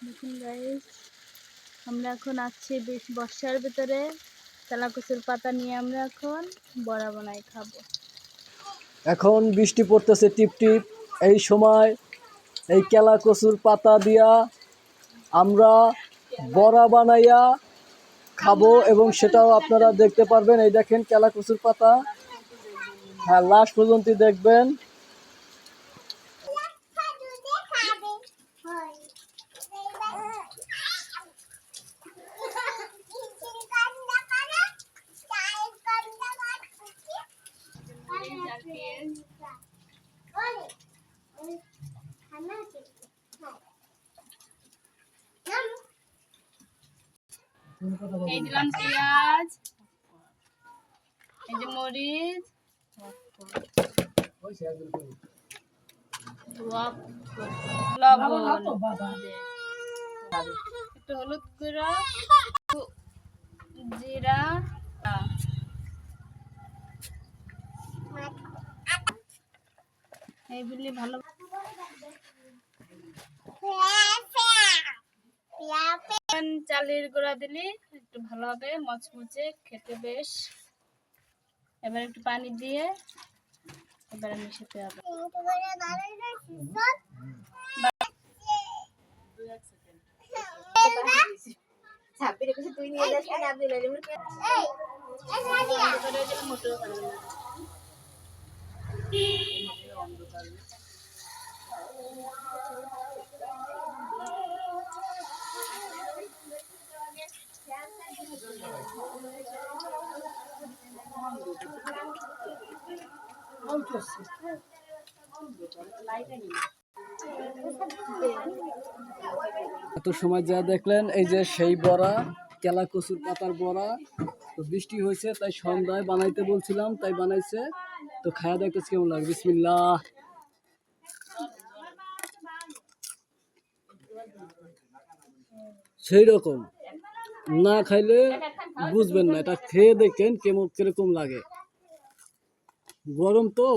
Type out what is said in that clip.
দেখুন গাইস, আমরা এখন আছি বর্ষার ভিতরে। তেলাকুচুর পাতা নিয়ে আমরা এখন বড়া বানাই খাবো। এখন বৃষ্টি পড়তেছে টিপ টিপ। এই সময় এই কেলা কচুর পাতা দিয়া আমরা বড়া বানাইয়া খাবো এবং সেটাও আপনারা দেখতে পারবেন। এই দেখেন কেলা কচুর পাতা, হ্যাঁ, লাস্ট পর্যন্ত দেখবেন। এই দিলাম পেঁয়াজ, এই যে মরিচ, লবণ, একটু হলুদ গুঁড়ো, জিরা, এইগুলি ভালো চালের গুঁড়া দিলে একটু ভালো হবে, মচমচে খেতে বেশ। এবার একটু পানি দিয়ে এবারে মিশাতে হবে। এত সময় যা দেখলেন এই যে সেই বড়া, কেলা কচুর পাতার বড়া। তো বৃষ্টি হয়েছে তাই সন্ধ্যায় বানাইতে বলছিলাম, তাই বানাইছে। তো খায়া দেখতেছি কেমন লাগে। বিসমিল্লাহ। সেই রকম না খাইলে বুঝবেন না, এটা খেয়ে দেখেন কেমন কিরকম লাগে। গরম তো।